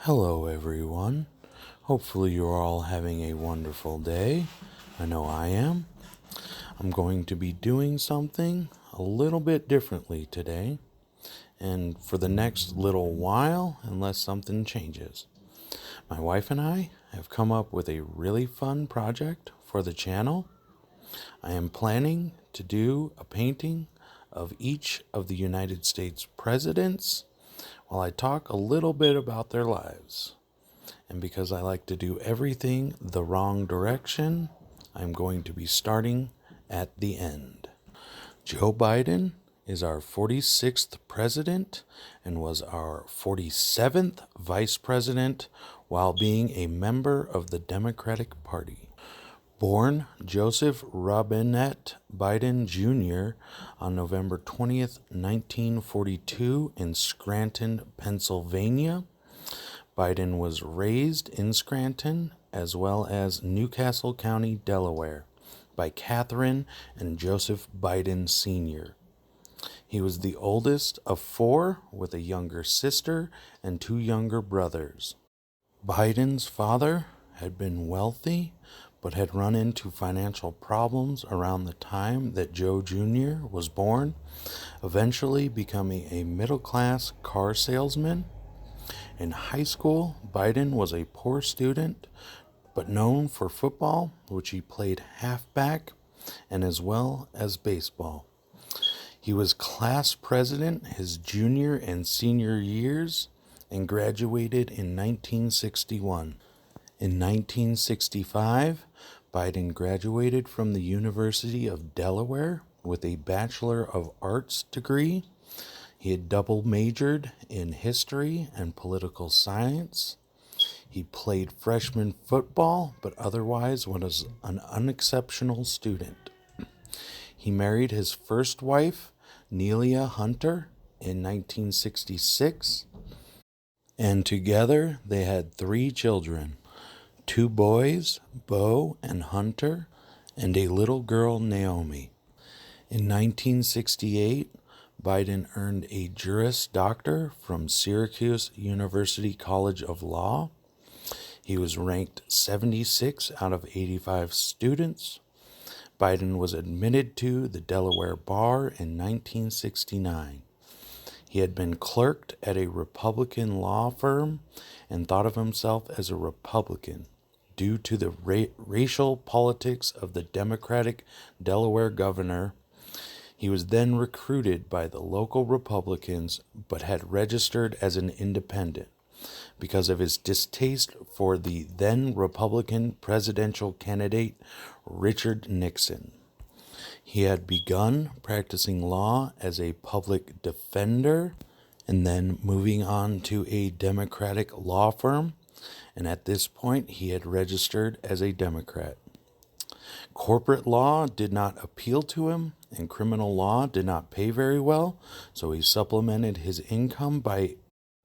Hello, everyone. Hopefully, you're all having a wonderful day. I know I am. I'm going to be doing something a little bit differently today, and for the next little while, unless something changes. My wife and I have come up with a really fun project for the channel. I am planning to do a painting of each of the United States presidents while I talk a little bit about their lives. And because I like to do everything the wrong direction, I'm going to be starting at the end. Joe Biden is our 46th president and was our 47th vice president while being a member of the Democratic Party. Born Joseph Robinette Biden Jr. on November 20th, 1942 in Scranton, Pennsylvania, Biden was raised in Scranton as well as Newcastle County, Delaware, by Catherine and Joseph Biden Sr. He was the oldest of four with a younger sister and two younger brothers. Biden's father had been wealthy but had run into financial problems around the time that Joe Jr. was born, eventually becoming a middle-class car salesman. In high school, Biden was a poor student, but known for football, which he played halfback, and as well as baseball. He was class president his junior and senior years and graduated in 1961. In 1965, Biden graduated from the University of Delaware with a Bachelor of Arts degree. He had double majored in history and political science. He played freshman football, but otherwise was an unexceptional student. He married his first wife, Nelia Hunter, in 1966, and together they had three children, two boys, Bo and Hunter, and a little girl, Naomi. In 1968, Biden earned a Juris Doctor from Syracuse University College of Law. He was ranked 76 out of 85 students. Biden was admitted to the Delaware Bar in 1969. He had been clerked at a Republican law firm and thought of himself as a Republican due to the racial politics of the Democratic Delaware governor. He was then recruited by the local Republicans but had registered as an independent because of his distaste for the then Republican presidential candidate Richard Nixon. He had begun practicing law as a public defender and then moving on to a Democratic law firm, and at this point he had registered as a Democrat. Corporate law did not appeal to him, and criminal law did not pay very well, so he supplemented his income by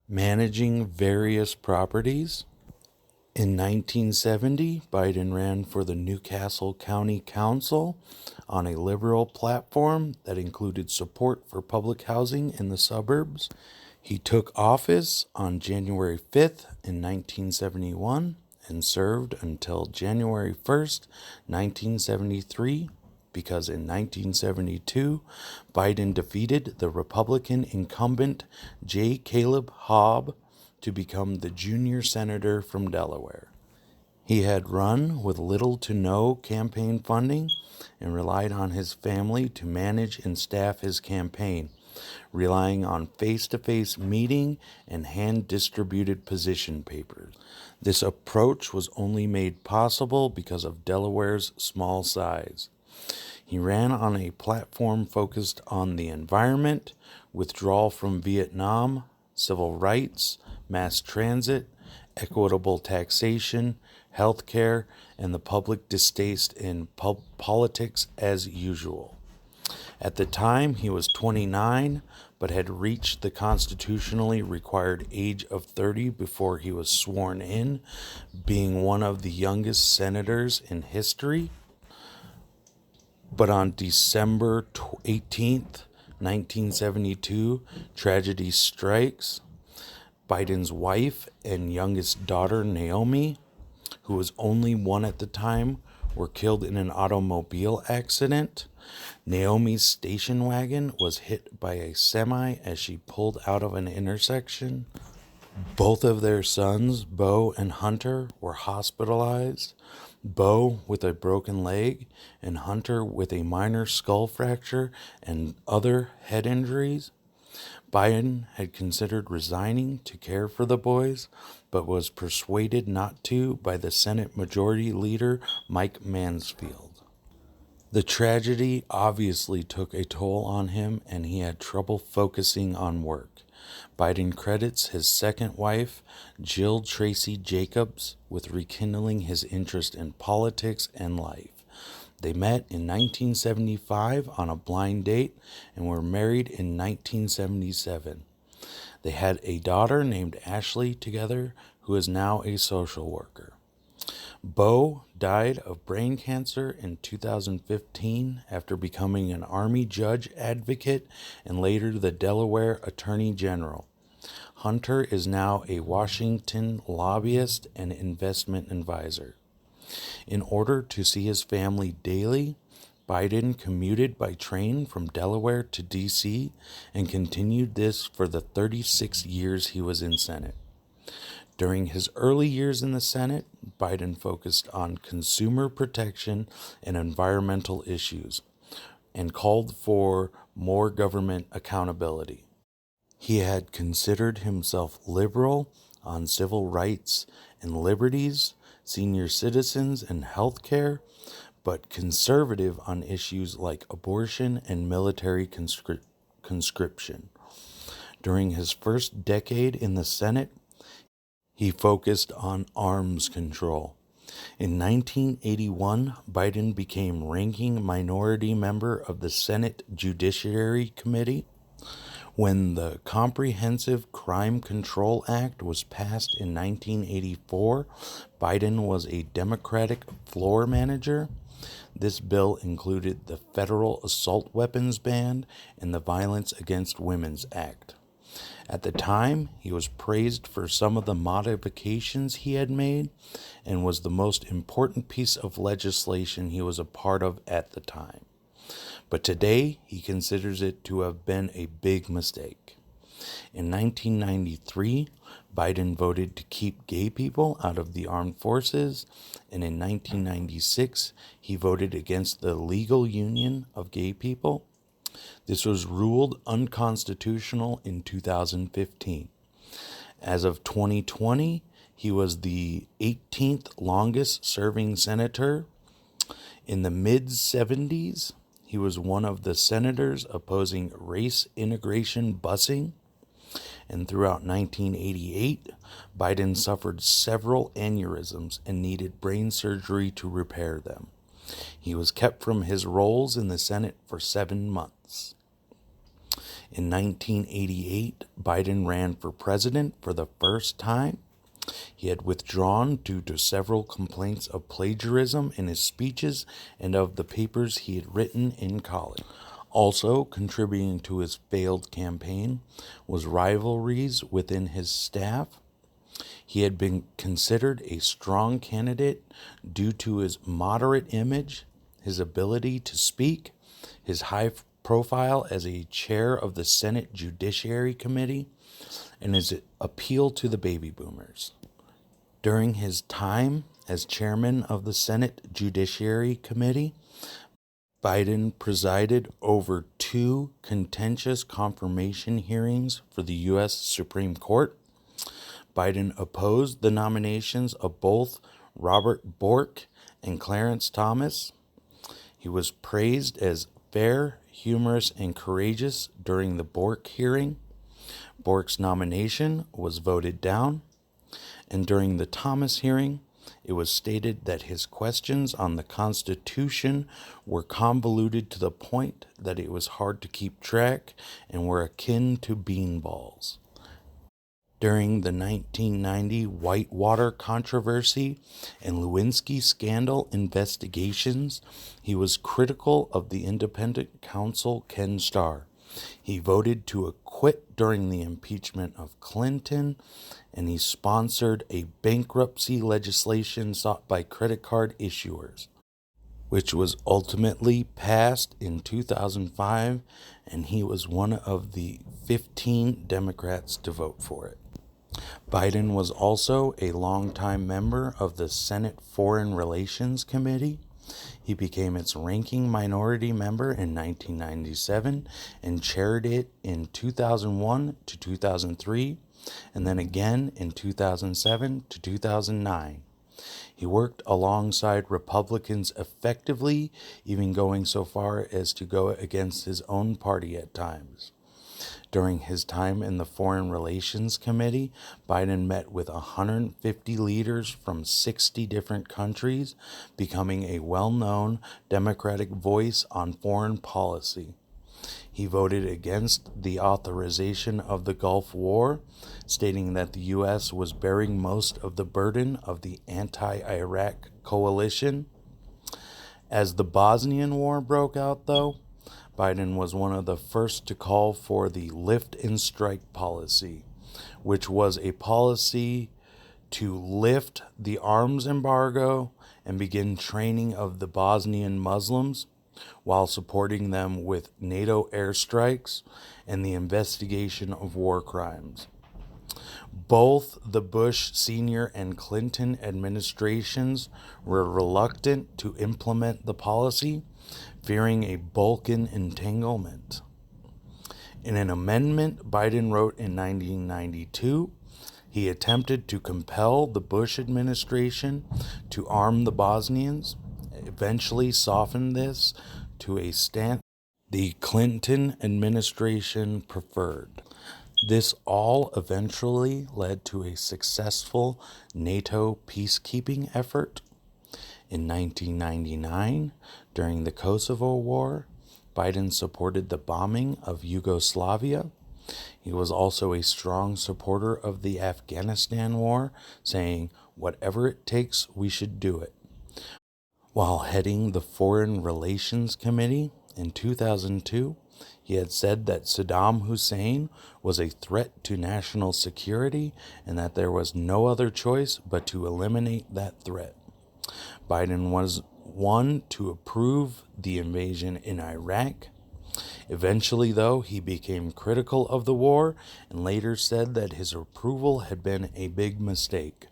managing various properties. In 1970, Biden ran for the Newcastle County Council on a liberal platform that included support for public housing in the suburbs. He took office on January 5th in 1971 and served until January 1st, 1973, because in 1972, Biden defeated the Republican incumbent J. Caleb Hobb to become the junior senator from Delaware. He had run with little to no campaign funding and relied on his family to manage and staff his campaign, relying on face-to-face meeting and hand-distributed position papers. This approach was only made possible because of Delaware's small size. He ran on a platform focused on the environment, withdrawal from Vietnam, civil rights, mass transit, equitable taxation, healthcare, and the public distaste in politics as usual. At the time, he was 29, but had reached the constitutionally required age of 30 before he was sworn in, being one of the youngest senators in history. But on December 18th, 1972, tragedy strikes. Biden's wife and youngest daughter, Naomi, who was only one at the time, were killed in an automobile accident. Naomi's station wagon was hit by a semi as she pulled out of an intersection. Both of their sons, Bo and Hunter, were hospitalized. Bo with a broken leg and Hunter with a minor skull fracture and other head injuries. Biden had considered resigning to care for the boys, but was persuaded not to by the Senate Majority Leader Mike Mansfield. The tragedy obviously took a toll on him, and he had trouble focusing on work. Biden credits his second wife, Jill Tracy Jacobs, with rekindling his interest in politics and life. They met in 1975 on a blind date and were married in 1977. They had a daughter named Ashley together, who is now a social worker. Bo died of brain cancer in 2015 after becoming an Army judge advocate and later the Delaware Attorney General. Hunter is now a Washington lobbyist and investment advisor. In order to see his family daily, Biden commuted by train from Delaware to D.C. and continued this for the 36 years he was in Senate. During his early years in the Senate, Biden focused on consumer protection and environmental issues and called for more government accountability. He had considered himself liberal on civil rights and liberties, senior citizens, and health care, but conservative on issues like abortion and military conscription. During his first decade in the Senate, he focused on arms control. In 1981, Biden became ranking minority member of the Senate Judiciary Committee. When the Comprehensive Crime Control Act was passed in 1984, Biden was a Democratic floor manager. This bill included the Federal Assault Weapons Ban and the Violence Against Women's Act. At the time, he was praised for some of the modifications he had made and was the most important piece of legislation he was a part of at the time. But today, he considers it to have been a big mistake. In 1993, Biden voted to keep gay people out of the armed forces, and in 1996, he voted against the legal union of gay people. This was ruled unconstitutional in 2015. As of 2020, he was the 18th longest serving senator. In the mid-70s, he was one of the senators opposing race integration busing. And throughout 1988, Biden suffered several aneurysms and needed brain surgery to repair them. He was kept from his roles in the Senate for 7 months. In 1988, Biden ran for president for the first time. He had withdrawn due to several complaints of plagiarism in his speeches and of the papers he had written in college. Also contributing to his failed campaign was rivalries within his staff. He had been considered a strong candidate due to his moderate image, his ability to speak, his high profile as a chair of the Senate Judiciary Committee, and his appeal to the baby boomers. During his time as chairman of the Senate Judiciary Committee, Biden presided over 2 contentious confirmation hearings for the U.S. Supreme Court. Biden opposed the nominations of both Robert Bork and Clarence Thomas. He was praised as fair, humorous, and courageous during the Bork hearing. Bork's nomination was voted down, and during the Thomas hearing, it was stated that his questions on the Constitution were convoluted to the point that it was hard to keep track and were akin to beanballs. During the 1990 Whitewater controversy and Lewinsky scandal investigations, he was critical of the independent counsel Ken Starr. He voted to acquit during the impeachment of Clinton, and he sponsored a bankruptcy legislation sought by credit card issuers, which was ultimately passed in 2005, and he was one of the 15 Democrats to vote for it. Biden was also a longtime member of the Senate Foreign Relations Committee. He became its ranking minority member in 1997 and chaired it in 2001 to 2003, and then again in 2007 to 2009. He worked alongside Republicans effectively, even going so far as to go against his own party at times. During his time in the Foreign Relations Committee, Biden met with 150 leaders from 60 different countries, becoming a well-known Democratic voice on foreign policy. He voted against the authorization of the Gulf War, stating that the U.S. was bearing most of the burden of the anti-Iraq coalition. As the Bosnian War broke out, though, Biden was one of the first to call for the lift and strike policy, which was a policy to lift the arms embargo and begin training of the Bosnian Muslims while supporting them with NATO airstrikes and the investigation of war crimes. Both the Bush Sr. and Clinton administrations were reluctant to implement the policy, fearing a Balkan entanglement. In an amendment Biden wrote in 1992, he attempted to compel the Bush administration to arm the Bosnians, eventually softened this to a stance the Clinton administration preferred. This all eventually led to a successful NATO peacekeeping effort. In 1999, during the Kosovo War, Biden supported the bombing of Yugoslavia. He was also a strong supporter of the Afghanistan War, saying, "Whatever it takes, we should do it." While heading the Foreign Relations Committee in 2002, he had said that Saddam Hussein was a threat to national security and that there was no other choice but to eliminate that threat. Biden was one to approve the invasion in Iraq. Eventually, though, he became critical of the war and later said that his approval had been a big mistake.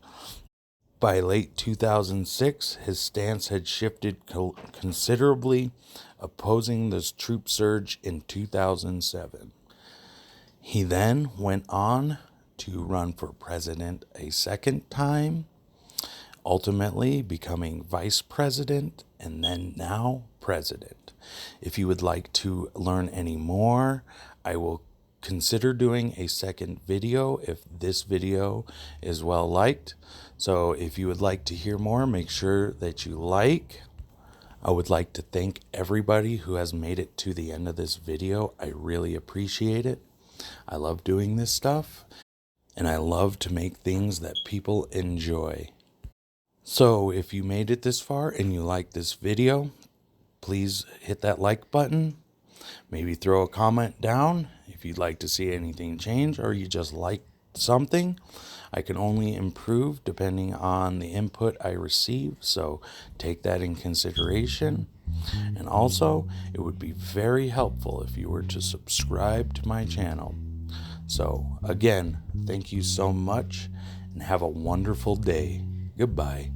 By late 2006, his stance had shifted considerably, opposing this troop surge in 2007. He then went on to run for president a second time, ultimately becoming vice president and then now president. If you would like to learn any more, I will consider doing a second video if this video is well liked. So if you would like to hear more, make sure that you like. I would like to thank everybody who has made it to the end of this video. I really appreciate it. I love doing this stuff, and I love to make things that people enjoy. So if you made it this far and you like this video, please hit that like button. Maybe throw a comment down if you'd like to see anything change or you just like something. I can only improve depending on the input I receive, so take that in consideration. And also, it would be very helpful if you were to subscribe to my channel. So, again, thank you so much and have a wonderful day. Goodbye.